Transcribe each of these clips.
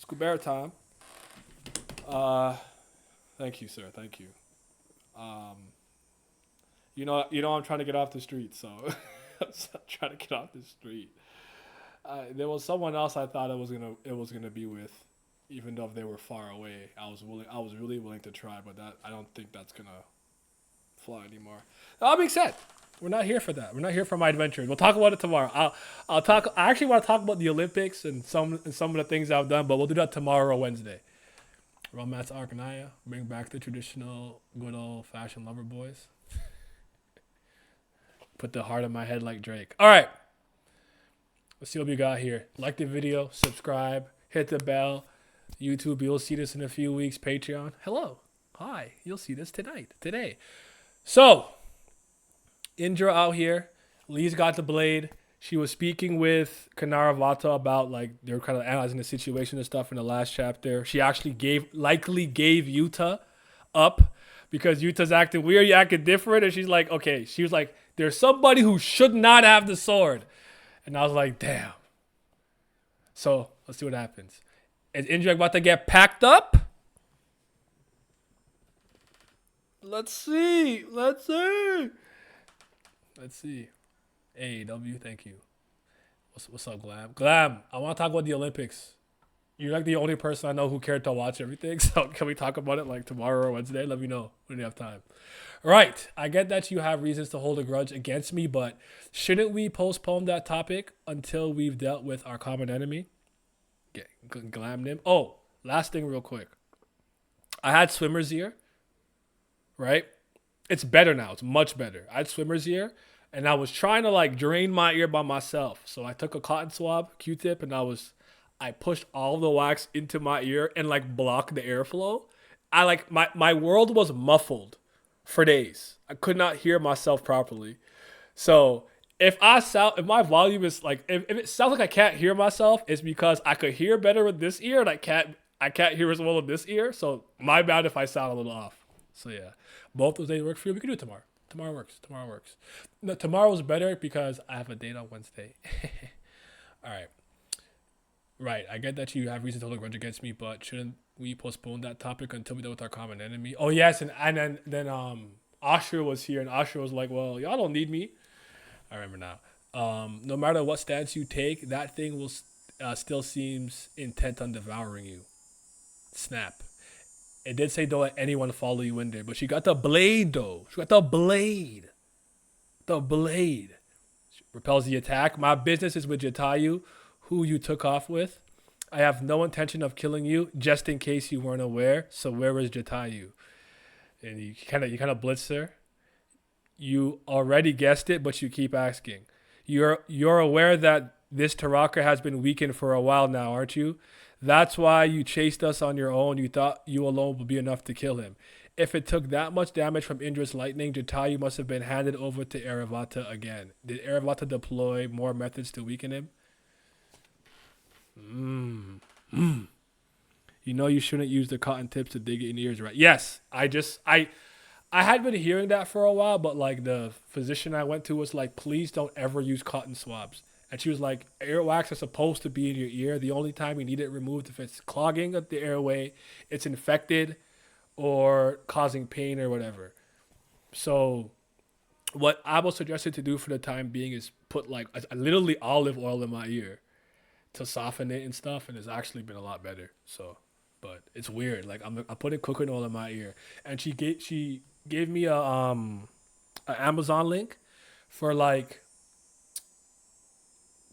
Kubera time. Uh, Thank you, sir. Thank you. Um, I'm trying to get off the street, so I'm trying to get off the street. There was someone else I thought it was gonna be with, even though they were far away. I was really willing to try, but that I don't think that's gonna fly anymore. That being said, we're not here for that. We're not here for my adventures. We'll talk about it tomorrow. I'll talk. I actually want to talk about the Olympics and some of the things I've done, but we'll do that tomorrow or Wednesday. Romance Arcanaya, bring back the traditional good old fashioned lover boys. Put the heart in my head like Drake. All right, let's see what we got here. Like the video, subscribe, hit the bell. YouTube, you'll see this in a few weeks. Patreon, hello, hi, you'll see this today. So, Indra out here. Lee's got the blade. She was speaking with Kanaravata about like they were kind of analyzing the situation and stuff in the last chapter. She actually likely gave Yuta up because Yuta's acting weird, acting different, and she's like, okay. She was like, there's somebody who should not have the sword, and I was like, damn. So let's see what happens. Is Indra about to get packed up? Let's see. AEW, thank you. What's up, Glam? Glam, I want to talk about the Olympics. You're like the only person I know who cared to watch everything. So can we talk about it like tomorrow or Wednesday? Let me know when you have time. Right. I get that you have reasons to hold a grudge against me, but shouldn't we postpone that topic until we've dealt with our common enemy? Glam Nim. Oh, last thing real quick. I had swimmer's ear, right? It's better now. It's much better. I had swimmer's ear. And I was trying to like drain my ear by myself. So I took a cotton swab, Q-tip, and I pushed all the wax into my ear and like blocked the airflow. I like my world was muffled for days. I could not hear myself properly. So if my volume is like if it sounds like I can't hear myself, it's because I could hear better with this ear and I can't hear as well with this ear. So my bad if I sound a little off. So yeah. Both those days work for you. We can do it tomorrow. Tomorrow works. No, tomorrow's better because I have a date on Wednesday. All right. Right. I get that you have reason to hold a grudge against me, but shouldn't we postpone that topic until we deal with our common enemy? Oh yes, and then Asher was here, and Asher was like, "Well, y'all don't need me." I remember now. No matter what stance you take, that thing will still seems intent on devouring you. Snap. It did say don't let anyone follow you in there, but she got the blade though. She got the blade. The blade. She repels the attack. My business is with Jatayu, who you took off with. I have no intention of killing you, just in case you weren't aware. So where is Jatayu? And you kind of blitz her. You already guessed it, but you keep asking. You're aware that this Taraka has been weakened for a while now, aren't you? That's why you chased us on your own. You thought you alone would be enough to kill him. If it took that much damage from Indra's lightning, Jatayu must have been handed over to Eravata again. Did Eravata deploy more methods to weaken him? You know you shouldn't use the cotton tips to dig it in your ears, right? Yes, I had been hearing that for a while, but like the physician I went to was like, please don't ever use cotton swabs. And she was like, earwax is supposed to be in your ear. The only time you need it removed if it's clogging up the airway, it's infected, or causing pain or whatever. So what I was suggested to do for the time being is put like literally olive oil in my ear to soften it and stuff, and it's actually been a lot better. So, but it's weird. Like I'm putting coconut oil in my ear, and she gave me a Amazon link for like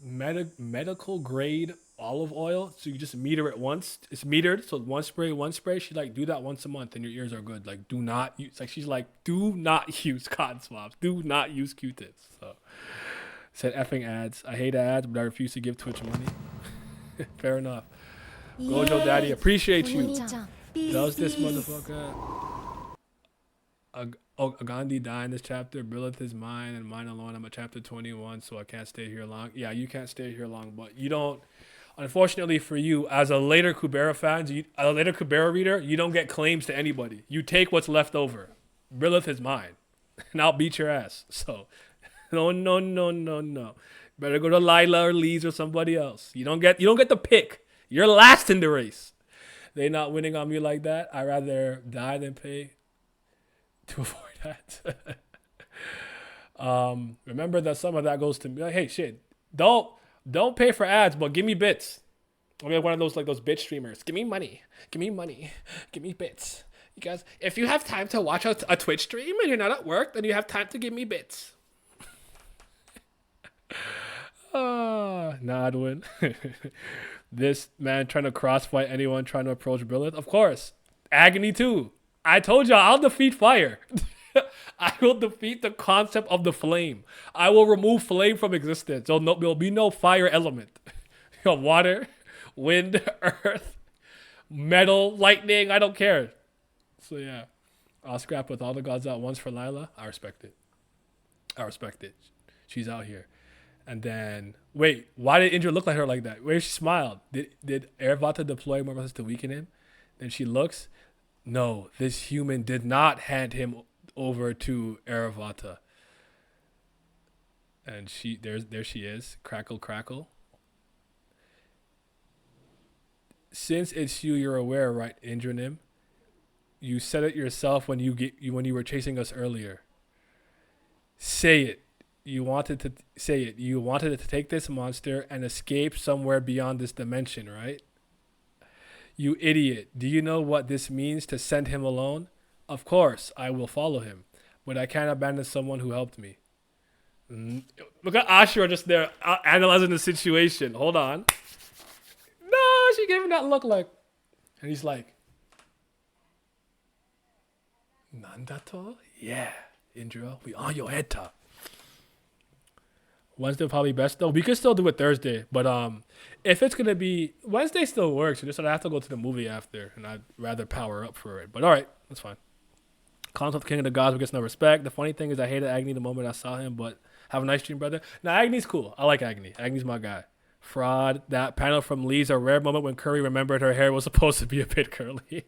medical grade olive oil. So you just meter it once. It's metered, so one spray. She like, do that once a month and your ears are good. Like, do not use, like, she's like, do not use cotton swabs, do not use Q-tips. So said effing ads. I hate ads, but I refuse to give Twitch money. Fair enough. Gojo Daddy, appreciate you. Does this motherfucker Gandhi die in this chapter? Billeth is mine and mine alone. I'm at chapter 21, so I can't stay here long. Yeah, you can't stay here long, but you don't. Unfortunately for you, as a later Kubera fan, a later Kubera reader, you don't get claims to anybody. You take what's left over. Billeth is mine, and I'll beat your ass. So, no. Better go to Lila or Lee's or somebody else. You don't get the pick. You're last in the race. They not winning on me like that. I'd rather die than pay to avoid that. Remember that some of that goes to me. Like, hey, shit, don't pay for ads, but give me bits. I'm like one of those like those bitch streamers. Give me money. Give me money. Give me bits. You guys, if you have time to watch a Twitch stream and you're not at work, then you have time to give me bits. Nodwin. This man trying to crossfight anyone trying to approach Brilliant. Of course. Agony too. I told y'all I'll defeat fire. I will defeat the concept of the flame. I will remove flame from existence. There'll be no fire element. Water, wind, earth, metal, lightning. I don't care. So yeah. I'll scrap with all the gods at once for Lila. I respect it. I respect it. She's out here. And then, wait, why did Indra look like her like that? Where she smiled? Did Ervata deploy more muscles to weaken him? Then she looks. No, this human did not hand him over to Ervata. And there she is. Crackle, crackle. Since it's you're aware, right, Indranim? You said it yourself when you were chasing us earlier. Say it. You wanted to say it. You wanted to take this monster and escape somewhere beyond this dimension, right? You idiot. Do you know what this means to send him alone? Of course, I will follow him. But I can't abandon someone who helped me. Look at Ashura just there analyzing the situation. Hold on. No, she gave him that look like. And he's like, Nandato? Yeah, Indra, we on your head top. Wednesday will probably best though. We could still do it Thursday, but if it's gonna be Wednesday, still works. Just I have to go to the movie after, and I'd rather power up for it. But all right, that's fine. Concept King of the Gods gets no respect. The funny thing is, I hated Agni the moment I saw him, but have a nice stream, brother. Now Agni's cool. I like Agni. Agni's my guy. Fraud. That panel from Lee's a rare moment when Curry remembered her hair was supposed to be a bit curly.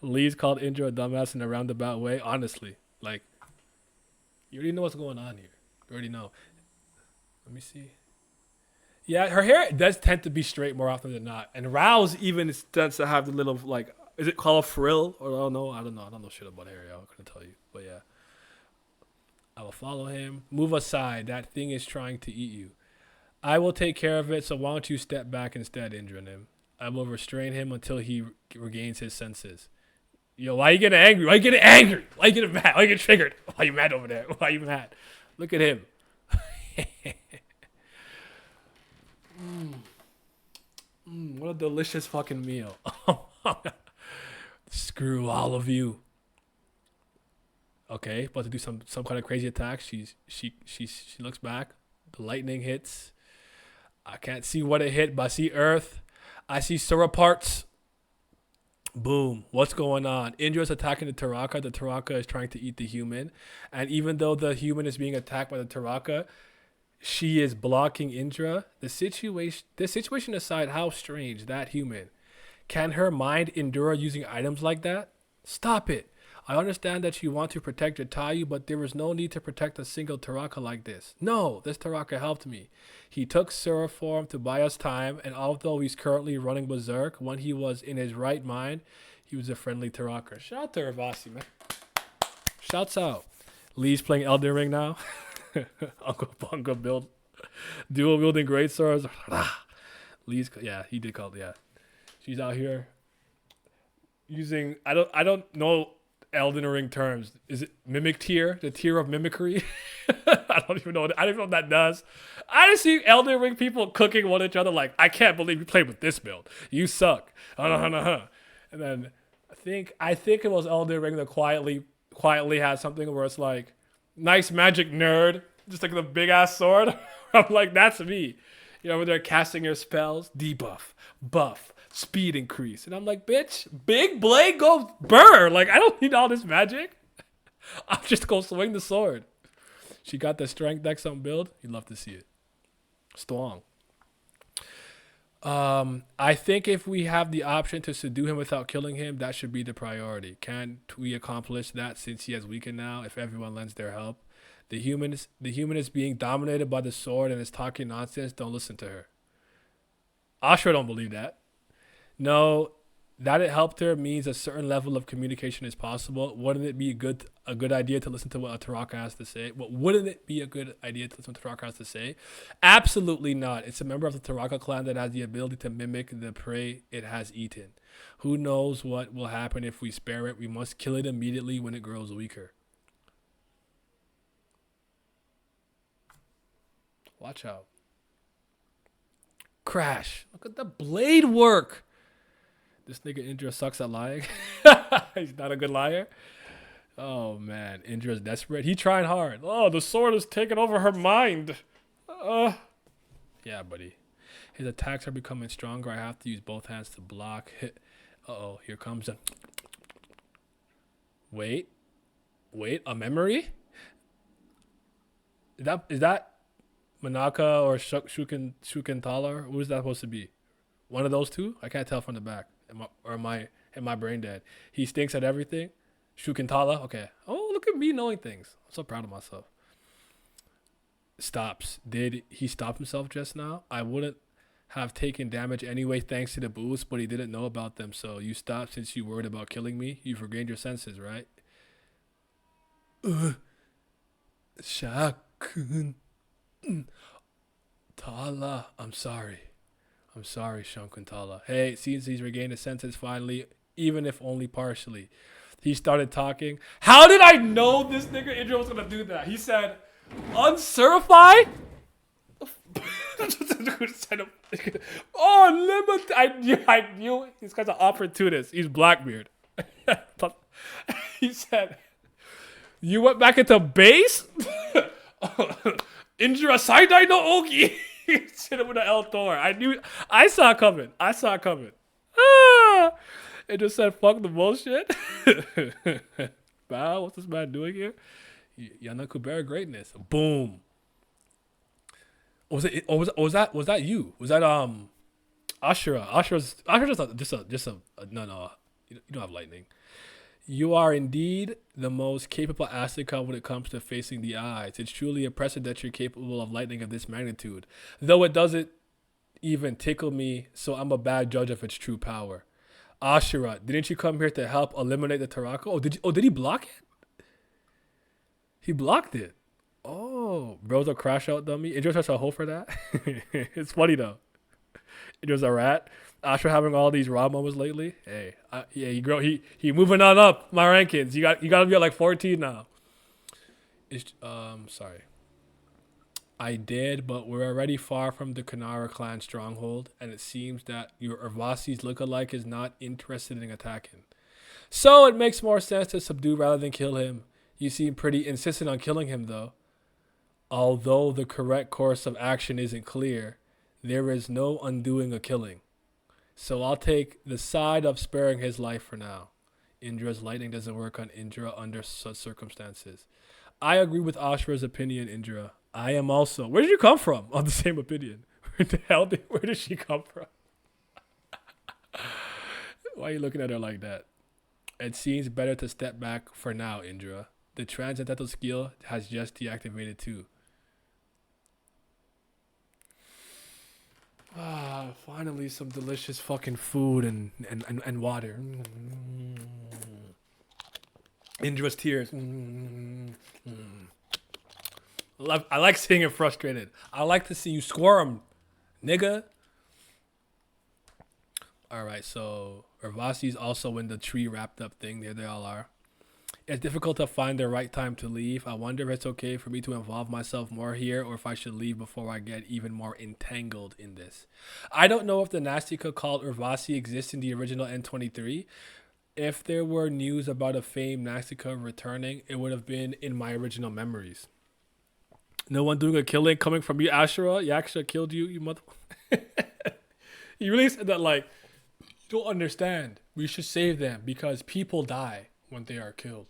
Lee's called Indra a dumbass in a roundabout way. Honestly, like you already know what's going on here. You already know. Let me see. Yeah, her hair does tend to be straight more often than not. And Rao's even tends to have the little, like, is it called a frill? Or I don't know. I don't know shit about hair. I couldn't tell you. But yeah. I will follow him. Move aside. That thing is trying to eat you. I will take care of it, so why don't you step back instead, Indranim? I will restrain him until he regains his senses. Yo, why are you getting angry? Why are you getting angry? Why are you getting mad? Why are you getting triggered? Why are you mad over there? Why are you mad? Look at him. What a delicious fucking meal. Screw all of you. Okay, about to do some kind of crazy attack. She looks back. The lightning hits. I can't see what it hit, but I see earth. I see Sura parts. Boom. What's going on? Indra's attacking the Taraka. The Taraka is trying to eat the human. And even though the human is being attacked by the Taraka, she is blocking Indra. This situation aside, how strange that human. Can her mind endure using items like that? Stop it. I understand that you want to protect your Tayu, but there is no need to protect a single Taraka like this. No, this Taraka helped me. He took Sura form to buy us time, and although he's currently running berserk, when he was in his right mind, he was a friendly Taraka. Shout out to Ravasi, man. Shouts out. Lee's playing Elden Ring now. Uncle Bunga build. Dual wielding great swords. Lee's, yeah, he did call it, yeah. She's out here using, I don't know Elden Ring terms. Is it mimic tier? The tier of mimicry? I don't even know what that does. I just see Elden Ring people cooking one each other like, I can't believe you played with this build. You suck. And then I think it was Elden Ring that quietly had something where it's like, nice magic nerd, just like the big ass sword. I'm like, that's me. You know, over there casting your spells, debuff, buff, speed increase. And I'm like, bitch, big blade go burr. Like, I don't need all this magic. I'm just gonna swing the sword. She got the strength dex on build. You'd love to see it. Strong. I think if we have the option to subdue him without killing him, that should be the priority. Can't we accomplish that since he has weakened now if everyone lends their help? The human is being dominated by the sword and is talking nonsense. Don't listen to her. Ashura don't believe that. No, that it helped her means a certain level of communication is possible. Wouldn't it be a good idea to listen to what a Taraka has to say? Well, wouldn't it be a good idea to listen to what Taraka has to say? Absolutely not. It's a member of the Taraka clan that has the ability to mimic the prey it has eaten. Who knows what will happen if we spare it? We must kill it immediately when it grows weaker. Watch out. Crash. Look at the blade work. This nigga Indra sucks at lying. He's not a good liar. Oh man, Indra's desperate. He tried hard. Oh, the sword is taking over her mind. Yeah, buddy. His attacks are becoming stronger. I have to use both hands to block. Uh-oh, here comes a... Wait. Wait, a memory? Is that Manaka or Shukentala? Who is that supposed to be? One of those two? I can't tell from the back. Am I brain dead? He stinks at everything. Shukentala? Okay. Oh, look at me knowing things. I'm so proud of myself. Stops. Did he stop himself just now? I wouldn't have taken damage anyway thanks to the boost, but he didn't know about them, so you stopped since you worried about killing me? You've regained your senses, right? Shakun. Tala. I'm sorry. I'm sorry, Shakuntala. Hey, since he's regained his senses finally, even if only partially. He started talking. How did I know this nigga Indra was gonna do that? He said, uncertified? Oh, limit! I knew this guy's an opportunist. He's Blackbeard. He said, "You went back into base." Indra Saidai no Ogi. Hit him with an L Thor. I saw it coming. Ah! It just said, "Fuck the bullshit." Wow, what's this man doing here? Yana Kubera greatness. Boom. Was it? Or was that you? Was that Ashura? Ashura's just a no. You don't have lightning. You are indeed the most capable Asuka when it comes to facing the eyes. It's truly impressive that you're capable of lightning of this magnitude. Though it doesn't even tickle me, so I'm a bad judge of its true power. Ashura, didn't you come here to help eliminate the Taraka? Did he block it? He blocked it. Oh, bro's a crash out dummy. It just has a hole for that. It's funny though. It was a rat. After having all these raw moments lately, hey, yeah, he moving on up my rankings. You got to be at like 14 now. Sorry. I did, but we're already far from the Kanara clan stronghold, and it seems that your Urvasi's lookalike is not interested in attacking. So it makes more sense to subdue rather than kill him. You seem pretty insistent on killing him, though. Although the correct course of action isn't clear, there is no undoing a killing. So I'll take the side of sparing his life for now. Indra's lightning doesn't work on Indra under such circumstances. I agree with Ashura's opinion, Indra. I am also. Where did you come from on the same opinion? Where did she come from? Why are you looking at her like that? It seems better to step back for now, Indra. The transcendental skill has just deactivated too. Finally some delicious fucking food and water. Indra's tears. I like seeing him frustrated. I like to see you squirm, nigga. Alright, so Urvasi's also in the tree wrapped up thing. There they all are. It's difficult to find the right time to leave. I wonder if it's okay for me to involve myself more here or if I should leave before I get even more entangled in this. I don't know if the Nastica called Urvasi exists in the original N23. If there were news about a famed Nastica returning, it would have been in my original memories. No one doing a killing coming from you, Ashura. Yaksha killed you, you mother... He really said that like, you don't understand. We should save them because people die when they are killed.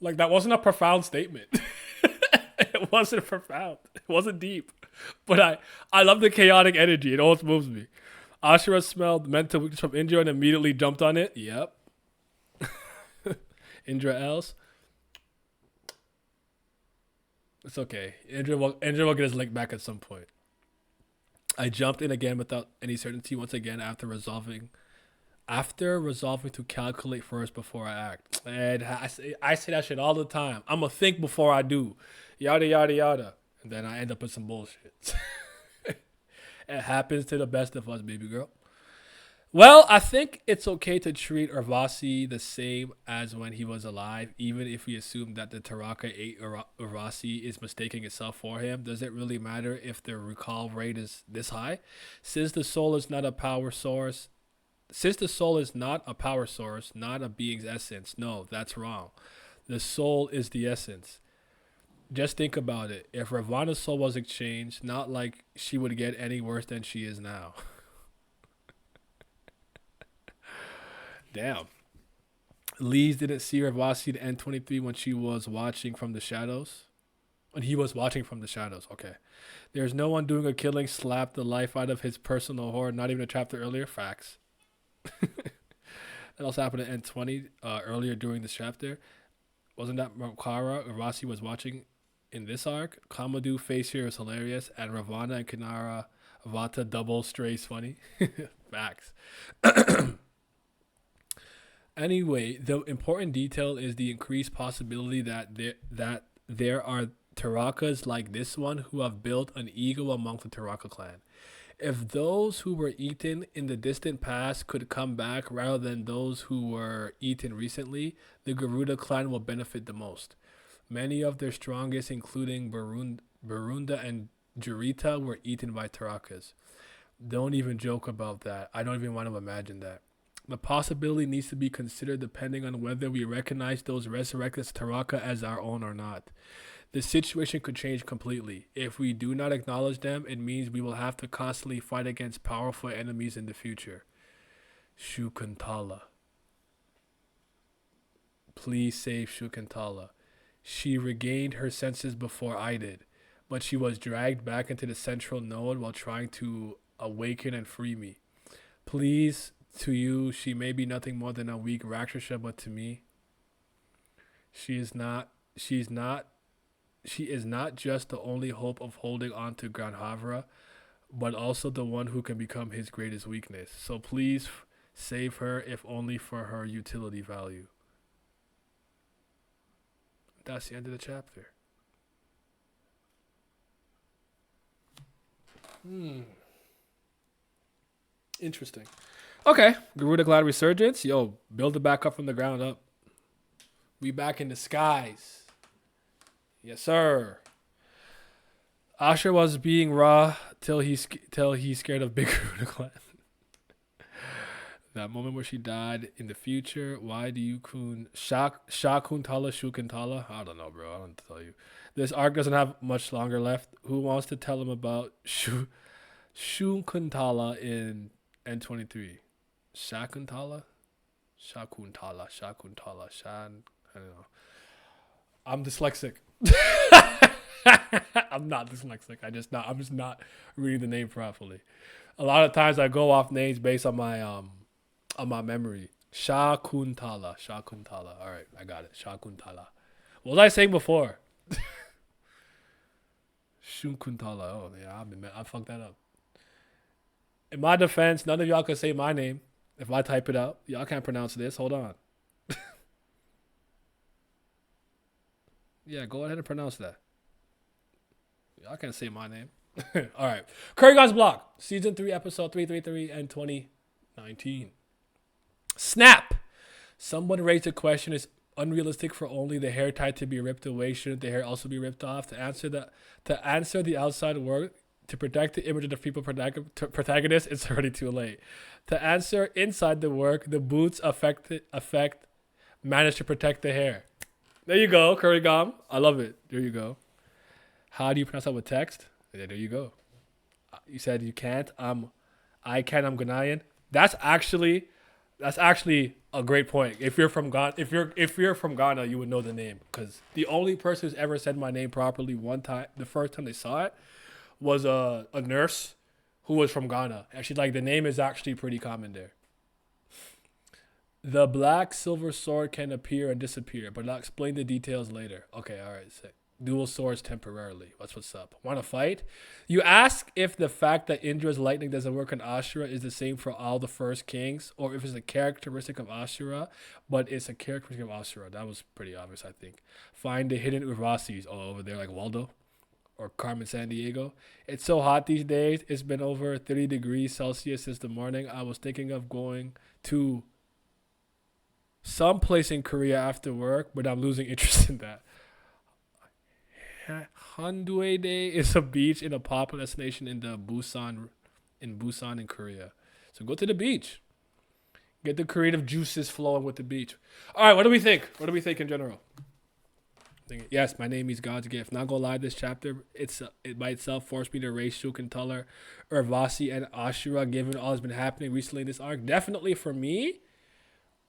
Like, that wasn't a profound statement. It wasn't profound. It wasn't deep. But I love the chaotic energy. It always moves me. Ashura smelled mental weakness from Indra and immediately jumped on it. Yep. Indra else. It's okay. Indra will get his link back at some point. I jumped in again without any certainty once again after resolving to calculate first before I act. And I say that shit all the time. I'm going to think before I do. Yada, yada, yada. And then I end up with some bullshit. It happens to the best of us, baby girl. Well, I think it's okay to treat Urvasi the same as when he was alive, even if we assume that the Taraka ate Urvasi is mistaking itself for him. Does it really matter if the recall rate is this high? Since the soul is not a power source, not a being's essence. No, that's wrong. The soul is the essence. Just think about it. If Ravana's soul was exchanged, not like she would get any worse than she is now. Damn. Lees didn't see Ravasi the N23 when she was watching from the shadows. When he was watching from the shadows. Okay. There's no one doing a killing slap the life out of his personal horror, not even a chapter earlier. Facts. That also happened at N20 earlier during this chapter. Wasn't that Makara Ravasi was watching in this arc? Kamadu face here is hilarious, and Ravana and Kinara Vata double strays funny. Facts. Anyway, the important detail is the increased possibility that there are Tarakas like this one who have built an ego among the Taraka clan. If those who were eaten in the distant past could come back rather than those who were eaten recently, the Garuda clan will benefit the most. Many of their strongest, including Barunda and Jurita, were eaten by Tarakas. Don't even joke about that. I don't even want to imagine that. The possibility needs to be considered depending on whether we recognize those resurrected Taraka as our own or not. The situation could change completely. If we do not acknowledge them, it means we will have to constantly fight against powerful enemies in the future. Shukuntala. Please save Shukuntala. She regained her senses before I did, but she was dragged back into the central node while trying to awaken and free me. Please, to you, she may be nothing more than a weak Rakshasa, but to me, she is not just the only hope of holding on to Granhavra, but also the one who can become his greatest weakness. So please save her, if only for her utility value. That's the end of the chapter. Interesting. Okay, Garuda Glad Resurgence. Yo, build it back up from the ground up. We back in the skies. Yes, sir. Asher was being raw till he's scared of Big Garuda Clan. That moment where she died in the future. Why do you Shakuntala Shukantala? I don't know, bro. I don't tell you. This arc doesn't have much longer left. Who wants to tell him about Shukuntala in N23? Shakuntala? Shakuntala. I don't know. I'm dyslexic. I'm not dyslexic. I'm just not reading the name properly. A lot of times I go off names based on my memory. Shakuntala. All right, I got it. Shakuntala. What was I saying before? Shukuntala. Oh yeah, I fucked that up. In my defense, none of y'all can say my name. If I type it out, y'all can't pronounce this. Hold on. Yeah, go ahead and pronounce that. Y'all can't say my name. All right. Kurgan's Block, Season 3, Episode 333 and 2019. Snap! Someone raised a question. Is unrealistic for only the hair tie to be ripped away? Shouldn't the hair also be ripped off? To answer the outside work, to protect the image of the people protagonist, it's already too late. To answer inside the work, the boots effect managed to protect the hair. There you go, Kurigam. I love it. There you go. How do you pronounce that with text? Yeah, there you go. You said you can't. I can. I'm Ghanaian. That's actually a great point. If you're from Ghana, if you're from Ghana, you would know the name, because the only person who's ever said my name properly one time, the first time they saw it, was a nurse who was from Ghana, and she's like, the name is actually pretty common there. The black silver sword can appear and disappear, but I'll explain the details later. Okay, all right, sick. dual swords temporarily. What's up? Want to fight? You ask if the fact that Indra's lightning doesn't work on Ashura is the same for all the first kings, or if it's a characteristic of Ashura, but it's a characteristic of Ashura. That was pretty obvious, I think. Find the hidden Urvasis all over there, like Waldo or Carmen San Diego. It's so hot these days. It's been over 30 degrees Celsius since the morning. I was thinking of going to someplace in Korea after work, but I'm losing interest in that. Handuede is a beach in a popular destination in the Busan in Korea. So go to the beach. Get the creative juices flowing with the beach. All right, what do we think? What do we think in general? Yes, my name is God's gift. Not gonna lie, this chapter it by itself forced me to erase Shukantalar, Urvasi, and Ashura, given all that's been happening recently in this arc. Definitely for me,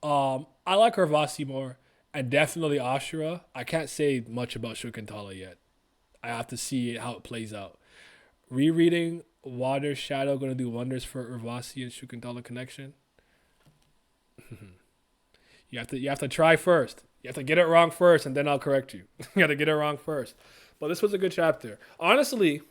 I like Urvasi more, and definitely Ashura. I can't say much about Shukuntala yet. I have to see how it plays out. Rereading Water Shadow gonna do wonders for Urvasi and Shukuntala connection. You have to try first. You have to get it wrong first, and then I'll correct you. You got to get it wrong first. But this was a good chapter. Honestly,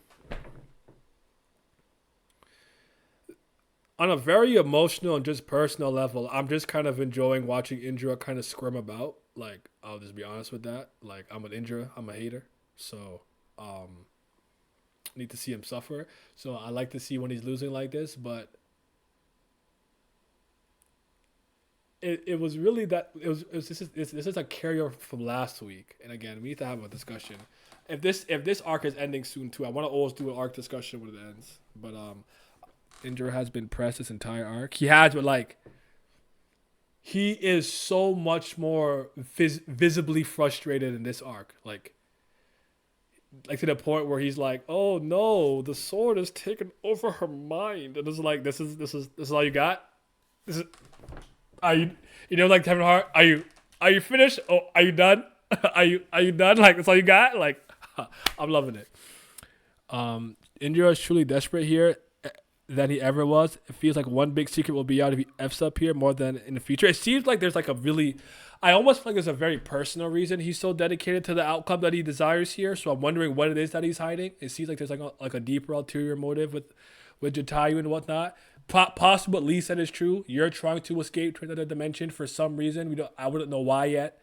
on a very emotional and just personal level, I'm just kind of enjoying watching Indra kind of squirm about. Like, I'll just be honest with that. Like, I'm an Indra. I'm a hater. So, need to see him suffer. So, I like to see when he's losing like this. But it was really that this is a carryover from last week. And again, we need to have a discussion. If this arc is ending soon too, I want to always do an arc discussion when it ends. But Indra has been pressed this entire arc. He has, but like, he is so much more visibly frustrated in this arc. Like to the point where he's like, "Oh no, the sword has taken over her mind," and it's like, "This is all you got? This is are you like Kevin Hart? Are you finished? Oh, are you done? are you done? Like that's all you got? Like, I'm loving it. Indra is truly desperate here than he ever was. It feels like one big secret will be out if he F's up here more than in the future. It seems like there's like a really, I almost feel like there's a very personal reason he's so dedicated to the outcome that he desires here. So I'm wondering what it is that he's hiding. It seems like there's like a deeper ulterior motive with Jatayu and whatnot. Possible, at least that is true. You're trying to escape to another dimension for some reason. I wouldn't know why yet.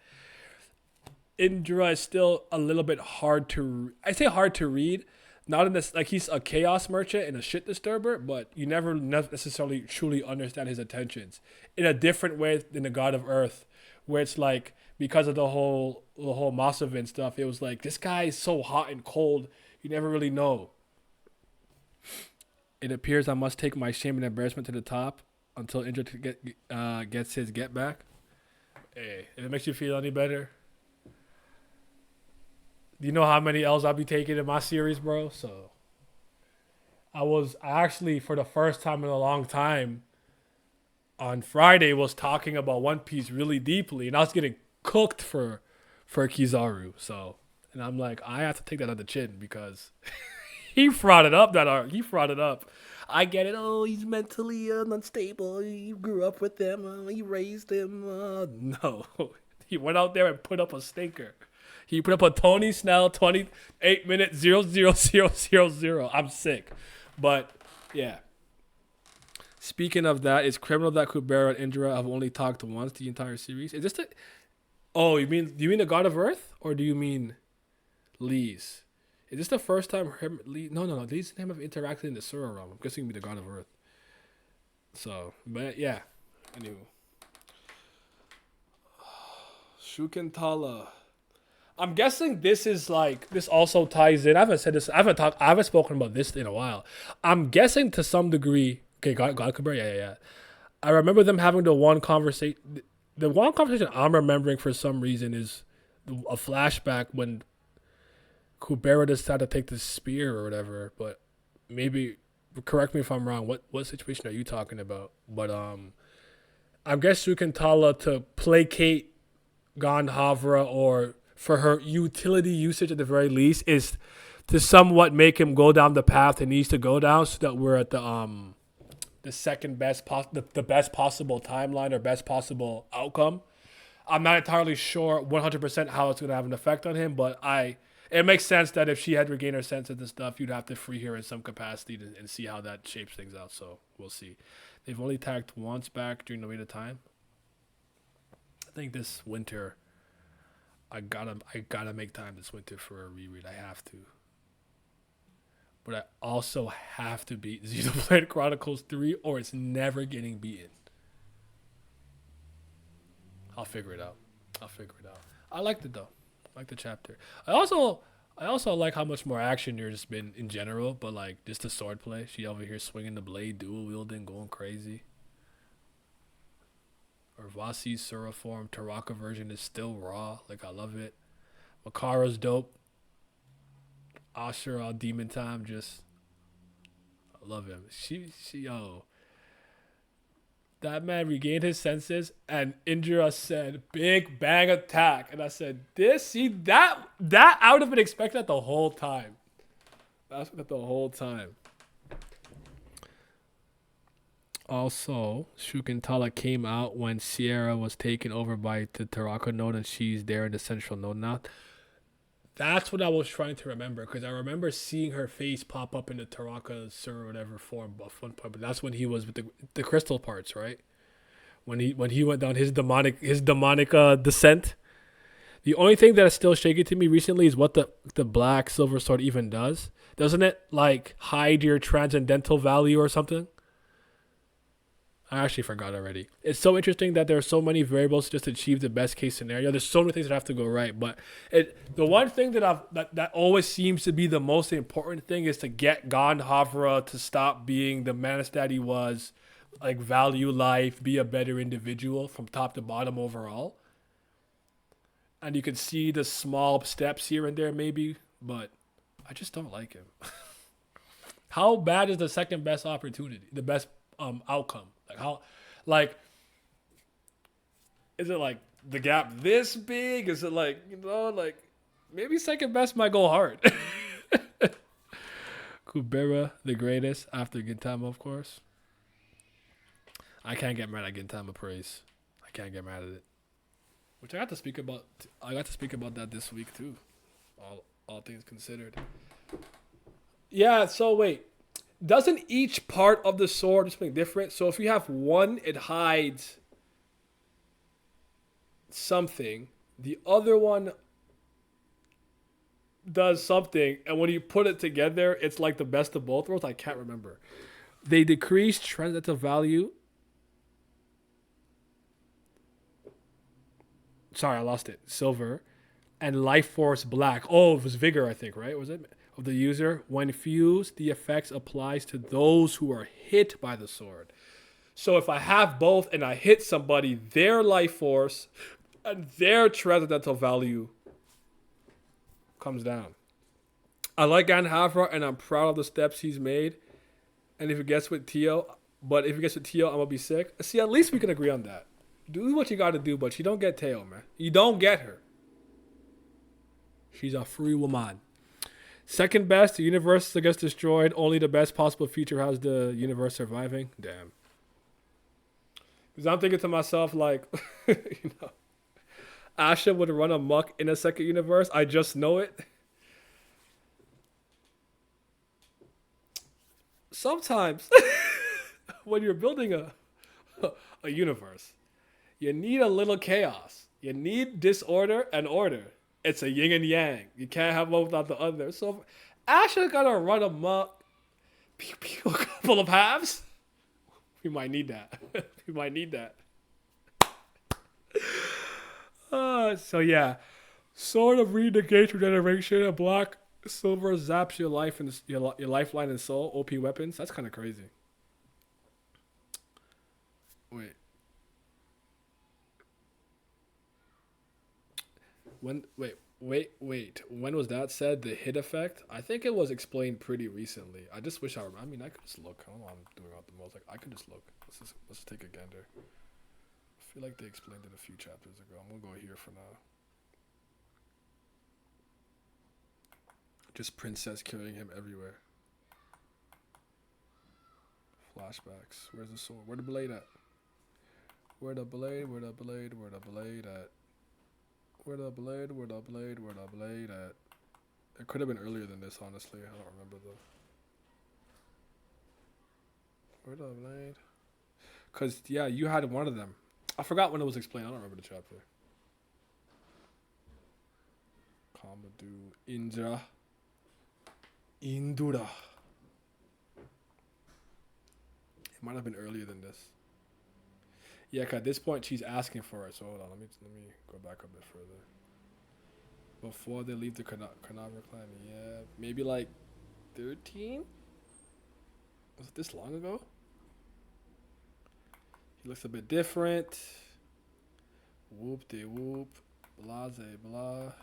Indra is still a little bit hard to. I say hard to read. Not in this, like he's a chaos merchant and a shit disturber, but you never necessarily truly understand his intentions in a different way than the God of Earth, where it's like because of the whole Masavin stuff, it was like this guy is so hot and cold, you never really know. It appears I must take my shame and embarrassment to the top until Indra gets his get back. Hey, if it makes you feel any better. Do you know how many L's I'll be taking in my series, bro? So I actually, for the first time in a long time, on Friday was talking about One Piece really deeply, and I was getting cooked for Kizaru. So, and I'm like, I have to take that on the chin because he frauded up that arc. He frauded up. I get it. Oh, he's mentally unstable. You grew up with him. You raised him. No, he went out there and put up a stinker. He put up a Tony Snell 28 minute 0.0000. I'm sick. But, yeah. Speaking of that, it's criminal that Kubera and Indra have only talked once the entire series. Is this the... Oh, do you mean the God of Earth? Or do you mean Lee's? Is this the first time Lee... No. Lee's and him have interacted in the Sura realm. I'm guessing it would be the God of Earth. So, but, yeah. Anyway. Shukentala. I'm guessing this is like, this also ties in. I haven't said this. I haven't spoken about this in a while. I'm guessing to some degree. Okay, God Kubera, yeah. I remember them having the one conversation. The one conversation I'm remembering for some reason is a flashback when Kubera decided to take the spear or whatever. But maybe, correct me if I'm wrong. What situation are you talking about? But I guess Sukantala to placate Gandhavra or for her utility usage at the very least is to somewhat make him go down the path he needs to go down so that we're at the second best the best possible timeline or best possible outcome. I'm not entirely sure 100% how it's going to have an effect on him, but I It makes sense that if she had regained her senses and stuff, you'd have to free her in some capacity and see how that shapes things out. So we'll see. They've only tagged once back during the wait of time. I think this winter, I gotta make time this winter for a reread. I have to. But I also have to beat Xenoblade Chronicles 3 or it's never getting beaten. I'll figure it out. I liked it though. I like the chapter. I also like how much more action there's just been in general, but like just the sword play. She over here swinging the blade, dual wielding, going crazy. Or Vasi's Sura form, Taraka version is still raw. Like I love it. Makara's dope. Asher on Demon Time, just I love him. Yo, that man regained his senses, and Indra said, "Big bang attack," and I said, that I would have been expecting that the whole time. That's that the whole time. Also, Shukentala came out when Sierra was taken over by the Taraka node, and she's there in the central node now. That's what I was trying to remember because I remember seeing her face pop up in the Taraka Sir or whatever form buff one point, but that's when he was with the crystal parts, right? When he went down his demonic descent. The only thing that is still shaky to me recently is what the black silver sword even does. Doesn't it like hide your transcendental value or something? I actually forgot already. It's so interesting that there are so many variables to just achieve the best case scenario. There's so many things that have to go right, but the one thing that always seems to be the most important thing is to get Gandhavra to stop being the menace that he was, like value life, be a better individual from top to bottom overall. And you can see the small steps here and there maybe, but I just don't like him. How bad is the second best opportunity? The best outcome? Like how, like, is it like the gap this big? Is it like like maybe second best might go hard. Kubera, the greatest after Gintama, of course. I can't get mad at Gintama praise. I can't get mad at it. Which I got to speak about. I got to speak about that this week too. All things considered. Yeah. So wait. Doesn't each part of the sword do something different? So if you have one, it hides something. The other one does something. And when you put it together, it's like the best of both worlds. I can't remember. They decrease transcendental value. Sorry, I lost it. Silver. And life force black. Oh, it was vigor, I think, right? Was it? Of the user. When fused, the effects applies to those who are hit by the sword. So if I have both and I hit somebody, their life force and their transcendental value comes down. I like Gandhavra and I'm proud of the steps he's made. And if it gets with Tio, I'm gonna be sick. See, at least we can agree on that. Do what you gotta do, but you don't get Teo, man. You don't get her. She's a free woman. Second best, the universe gets destroyed. Only the best possible future has the universe surviving. Damn. Because I'm thinking to myself, like, Asha would run amok in a second universe. I just know it. Sometimes, when you're building a universe, you need a little chaos. You need disorder and order. It's a yin and yang. You can't have one without the other. So Asha gonna run amok, pew pew, a couple of halves. We might need that. We might need that. So yeah, sort of re-negate regeneration. A black silver zaps your life and your lifeline and soul. OP weapons. That's kind of crazy. Wait. Wait. When was that said? The hit effect? I think it was explained pretty recently. I just wish I remember. I mean, I could just look. I don't know why I'm doing out the most. Like, I could just look. Let's take a gander. I feel like they explained it a few chapters ago. I'm gonna go here for now. Just Princess carrying him everywhere. Flashbacks. Where's the sword? Where the blade at? Where the blade at? Where the blade at? It could have been earlier than this, honestly. I don't remember though. Where the blade? Cause yeah, you had one of them. I forgot when it was explained. I don't remember the chapter. Kamadu Indra. Indura. It might have been earlier than this. Yeah, 'cause at this point she's asking for it. So hold on, let me go back a bit further. Before they leave the Carnarvon clan, yeah, maybe like 13. Was it this long ago? He looks a bit different. Whoop de whoop, blase blah.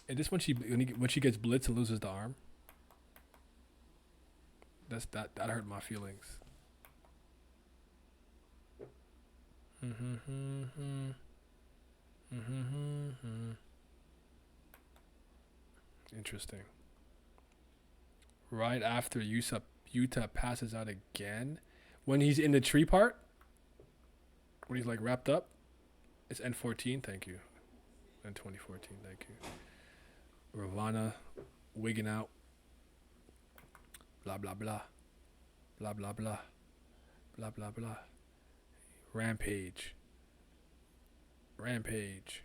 And this when she gets blitzed and loses the arm. That hurt my feelings. Interesting. Right after Yuta passes out again, when he's in the tree part, when he's like wrapped up, it's N14. Thank you. N2014. Thank you. Ravana wigging out. Blah blah blah. Blah blah blah. Blah blah blah. Rampage. Rampage.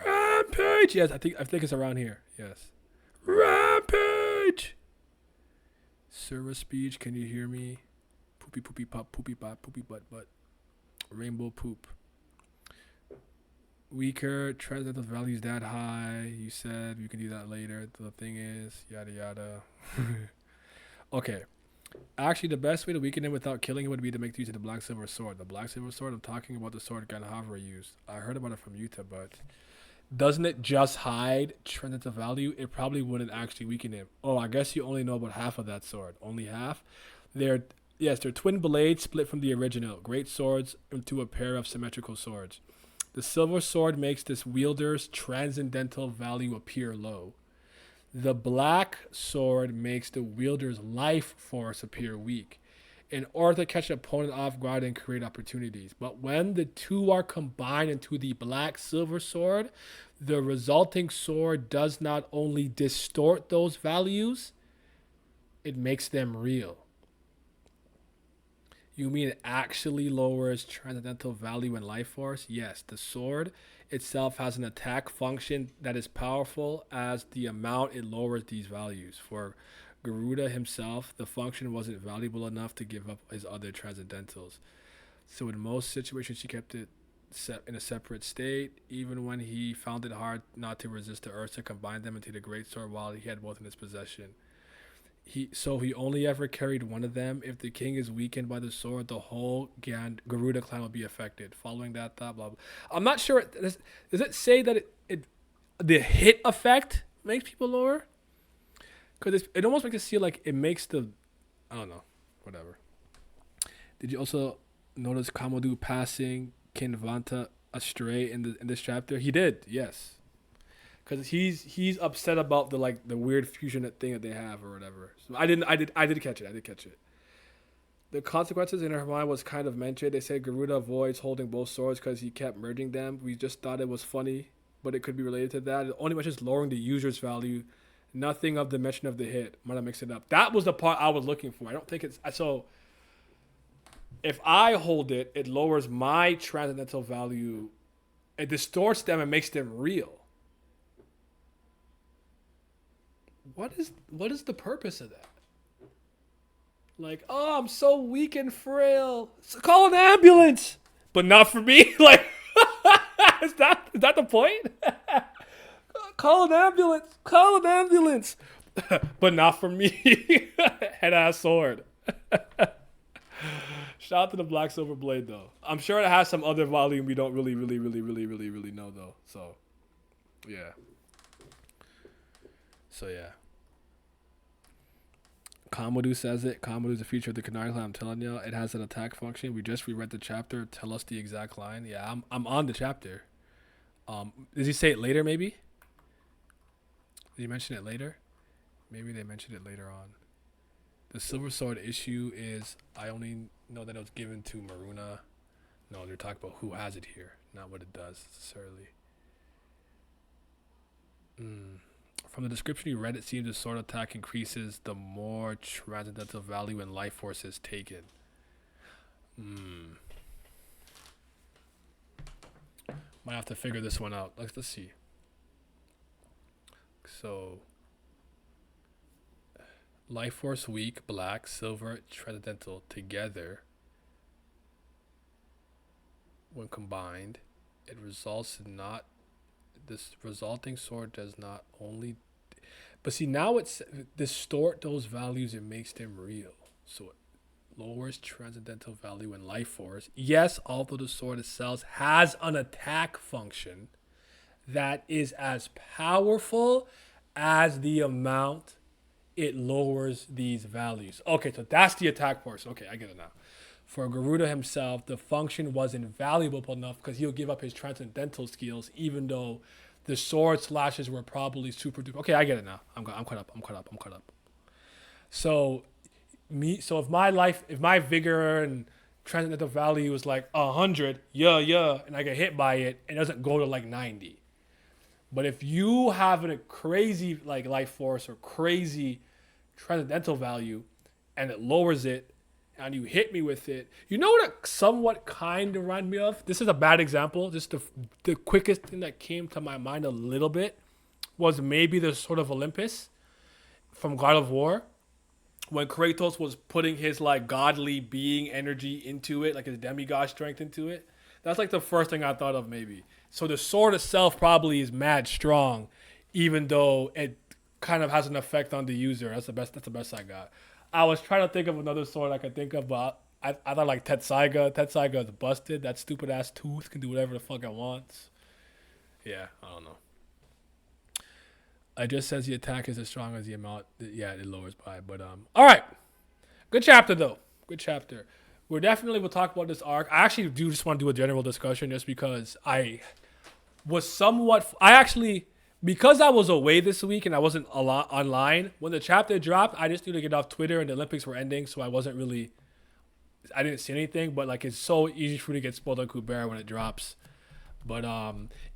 Rampage. Yes, I think it's around here. Yes. Rampage. Server speech. Can you hear me? Poopy poopy pop poopy pop poopy butt butt. Rainbow poop. Weaker. Transcendental values that high. You said you can do that later. The thing is yada yada. Okay. Actually, the best way to weaken him without killing him would be to make use of the Black Silver Sword. The Black Silver Sword, I'm talking about the sword Ganhavra used. I heard about it from Yuta, but doesn't it just hide transcendental value? It probably wouldn't actually weaken him. Oh, I guess you only know about half of that sword. Only half? They're twin blades split from the original. Great swords into a pair of symmetrical swords. The Silver Sword makes this wielder's transcendental value appear low. The Black Sword makes the wielder's life force appear weak in order to catch an opponent off guard and create opportunities. But when the two are combined into the Black Silver Sword, the resulting sword does not only distort those values, it makes them real. You mean it actually lowers transcendental value and life force? Yes, the sword itself has an attack function that is powerful as the amount it lowers these values. For Garuda himself, the function wasn't valuable enough to give up his other transcendentals. So in most situations, he kept it set in a separate state, even when he found it hard not to resist the urge to combine them into the great sword while he had both in his possession. He only ever carried one of them. If the king is weakened by the sword, the whole Garuda clan will be affected. Following that thought, blah blah. I'm not sure. Does it say that the hit effect makes people lower? Because it almost makes it seem like it makes the, I don't know, whatever. Did you also notice Kamadu passing Kinvanta astray in this chapter? He did, yes. Because he's upset about the weird fusion thing that they have or whatever. So I did catch it. The consequences in her mind was kind of mentioned. They said Garuda avoids holding both swords because he kept merging them. We just thought it was funny, but it could be related to that. It only mentions lowering the user's value. Nothing of the mention of the hit. Might have mixed it up. That was the part I was looking for. I don't think it's so. If I hold it, it lowers my transcendental value. It distorts them and makes them real. What is the purpose of that? Like, oh, I'm so weak and frail. So call an ambulance, but not for me. Like, is that the point? Call an ambulance, but not for me. Head ass sword. Shout out to the Black Silver Blade though. I'm sure it has some other volume we don't really know though. So, yeah. Kamadu says it. Kamadu's a feature of the Canary Clan. I'm telling you, it has an attack function. We just reread the chapter. Tell us the exact line. Yeah, I'm on the chapter. Does he say it later? Maybe. Did he mention it later? Maybe they mentioned it later on. The Silver Sword issue is I only know that it was given to Maruna. No, they're talking about who has it here, not what it does necessarily. Mm. From the description you read, it seems the sword attack increases the more transcendental value and life force is taken. Hmm. Might have to figure this one out. Let's see. So, life force weak, black, silver, transcendental together. When combined, it results in not. This resulting sword does not only. But see, now it's distort those values and makes them real. So lowers transcendental value and life force. Yes, although the sword itself has an attack function that is as powerful as the amount it lowers these values. Okay, so that's the attack force. Okay, I get it now. For Garuda himself, the function wasn't valuable enough because he'll give up his transcendental skills, even though the sword slashes were probably super duper. Okay, I get it now. I'm caught up. I'm caught up. I'm caught up. So so if my vigor and transcendental value is like 100, yeah, and I get hit by it, it doesn't go to like 90. But if you have a crazy like life force or crazy transcendental value, and it lowers it, and you hit me with it, you know what it somewhat kind of reminded me of? This is a bad example. Just the quickest thing that came to my mind a little bit was maybe the Sword of Olympus from God of War, when Kratos was putting his like godly being energy into it, like his demigod strength into it. That's like the first thing I thought of maybe. So the sword itself probably is mad strong, even though it kind of has an effect on the user. That's the best. That's the best I got. I was trying to think of another sword I could think of, but I thought like Taksaka. Taksaka is busted. That stupid ass tooth can do whatever the fuck it wants. Yeah, I don't know. It just says the attack is as strong as the amount. Yeah, it lowers by. But all right, good chapter though. Good chapter. We're definitely will talk about this arc. I actually do just want to do a general discussion just because I was somewhat. I actually because I was away this week and I wasn't a lot online when the chapter dropped. I just knew to get off Twitter and the Olympics were ending, so I wasn't really. I didn't see anything, but like it's so easy for me to get spoiled on Kubera when it drops. But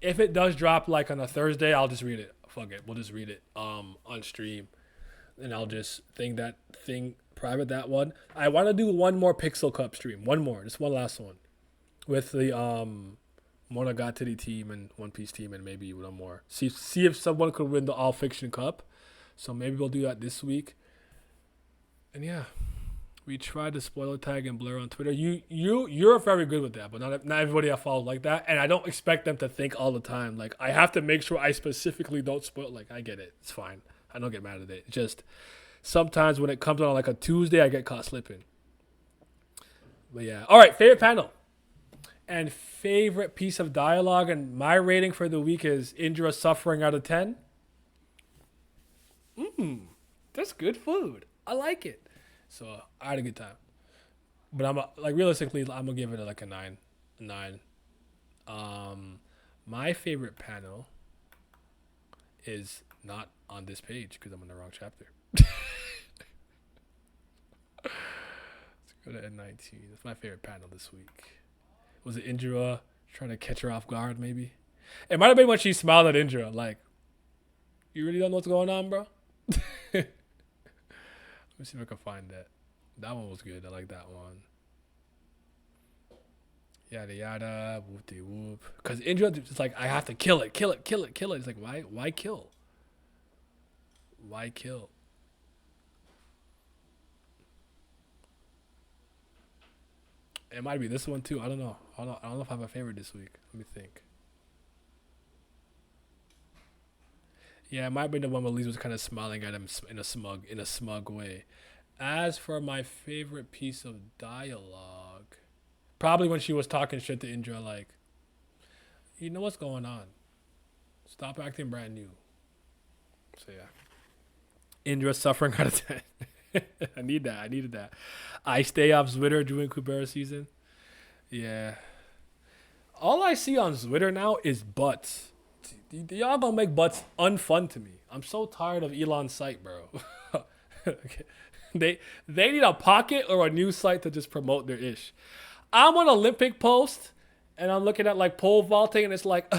if it does drop like on a Thursday, I'll just read it. Fuck it, we'll just read it on stream, and I'll just thing private that one. I want to do one more Pixel Cup stream, one more, just one last one, with the Monogatari team and One Piece team, and maybe one more. See if someone could win the All Fiction Cup. So maybe we'll do that this week. And yeah, we tried to spoiler tag and blur on Twitter. You're very good with that, but not everybody I follow like that, and I don't expect them to think all the time. Like I have to make sure I specifically don't spoil. Like I get it, it's fine. I don't get mad at it. It's just sometimes when it comes on like a Tuesday, I get caught slipping. But yeah, all right. Favorite panel and favorite piece of dialogue, and my rating for the week is Indra suffering out of 10. That's good food. I like it. So I had a good time, but like realistically, I'm gonna give it like a 9, a 9. My favorite panel is not on this page because I'm on the wrong chapter. Let's go to N19. That's my favorite panel this week. Was it Indra trying to catch her off guard? Maybe it might have been when she smiled at Indra, like, "You really don't know what's going on, bro." Let me see if I can find that. That one was good. I like that one. Yada yada, whoop de whoop. Because Indra is like, I have to kill it, kill it, kill it, kill it. It's like, why kill? Why kill? It might be this one too. I don't know. I don't know if I have a favorite this week. Let me think. Yeah, it might be the one where Lise was kind of smiling at him in a smug way. As for my favorite piece of dialogue, probably when she was talking shit to Indra, like, you know what's going on. Stop acting brand new. So yeah, Indra suffering out of 10. I need that. I needed that. I stay off Twitter during Kubera season. Yeah. All I see on Twitter now is butts. Y'all don't make butts unfun to me. I'm so tired of Elon's site, bro. Okay. They need a pocket or a new site to just promote their ish. I'm on Olympic post and I'm looking at like pole vaulting and it's like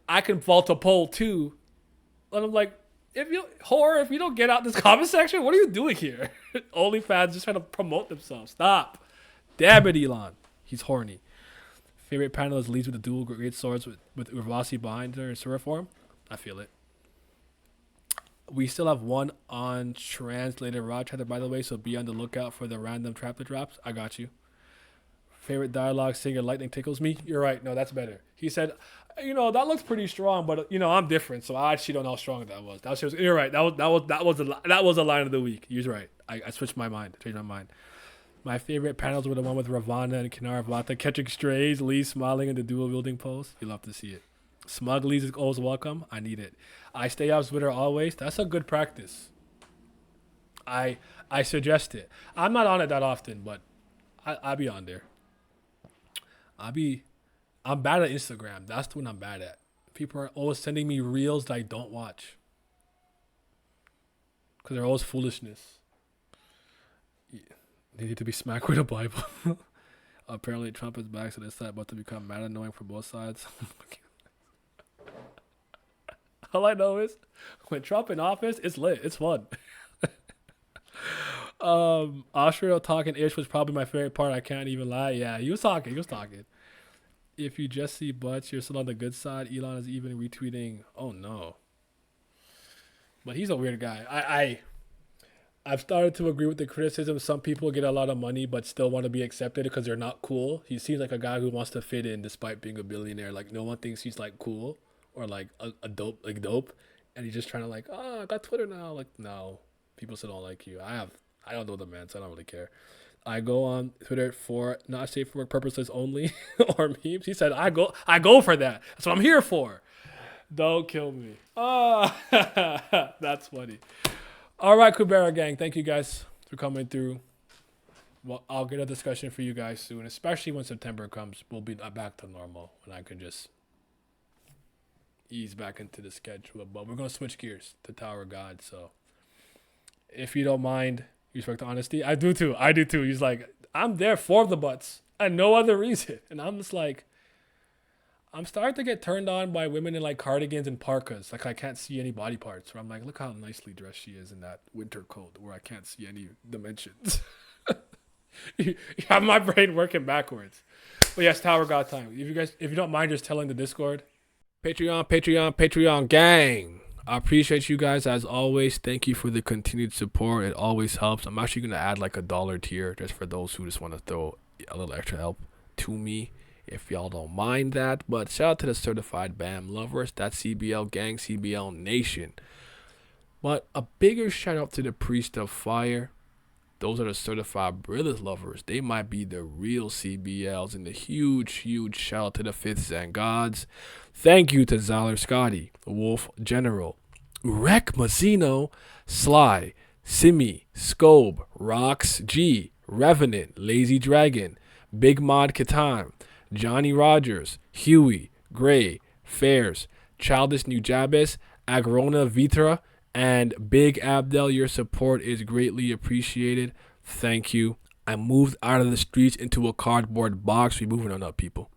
I can vault a pole too. And I'm like, if you don't get out this comment section, what are you doing here? OnlyFans just trying to promote themselves. Stop. Damn it, Elon. He's horny. Favorite panel is leads with the dual great swords with Urvasi behind her in sword form. I feel it. We still have one on translated raw chatter, by the way, so be on the lookout for the random traplet drops. I got you. Favorite dialogue singer lightning tickles me. You're right. No, that's better. He said, that looks pretty strong, but I'm different, so I actually don't know how strong that was. You're right. That was a line of the week. You're right. I switched my mind. Changed my mind. My favorite panels were the one with Ravana and Kinara Vata catching strays, Lee smiling in the dual wielding pose. You love to see it. Smug Lee's is always welcome. I need it. I stay off Twitter always. That's a good practice. I suggest it. I'm not on it that often, but I'll be on there. I'm bad at Instagram. That's the one I'm bad at. People are always sending me reels that I don't watch. Because they're always foolishness. Yeah. They need to be smacked with a Bible. Apparently Trump is back, so this side about to become mad annoying for both sides. All I know is when Trump in office, it's lit. It's fun. Austria talking ish was probably my favorite part. I can't even lie. Yeah, he was talking. If you just see butts, you're still on the good side. Elon is even retweeting. Oh no. But he's a weird guy. I've started to agree with the criticism. Some people get a lot of money but still want to be accepted because they're not cool. He seems like a guy who wants to fit in despite being a billionaire. Like no one thinks he's like cool or like a dope, and he's just trying to like, I got Twitter now. Like no, people still don't like you. I don't know the man, so I don't really care. I go on Twitter for not safe for work purposes only or memes. He said I go for that. That's what I'm here for. Don't kill me. That's funny. All right, Kubera gang. Thank you guys for coming through. Well, I'll get a discussion for you guys soon, especially when September comes. We'll be back to normal and I can just ease back into the schedule. But we're going to switch gears to Tower God. So if you don't mind, you respect the honesty. I do too. He's like, I'm there for the butts and no other reason. And I'm just like, I'm starting to get turned on by women in like cardigans and parkas. Like I can't see any body parts. Where I'm like, look how nicely dressed she is in that winter coat where I can't see any dimensions. You have my brain working backwards. But yes, Tower God time. If you don't mind just telling the Discord. Patreon gang. I appreciate you guys as always. Thank you for the continued support. It always helps. I'm actually going to add like $1 tier just for those who just want to throw a little extra help to me. If y'all don't mind that. But shout out to the certified BAM lovers. That's CBL gang, CBL nation. But a bigger shout out to the priest of fire. Those are the certified brothers lovers. They might be the real CBLs. And the huge shout out to the fifth Zen gods. Thank you to Zyler Scotty, Wolf General, Rek Mazzino, Sly, Simi, Scobe, Rox G, Revenant, Lazy Dragon, Big Mod Catan, Johnny Rogers, Huey, Gray, Fairs, Childish Nujabes, Agrona Vitra, and Big Abdel. Your support is greatly appreciated. Thank you. I moved out of the streets into a cardboard box. We're moving on up, people.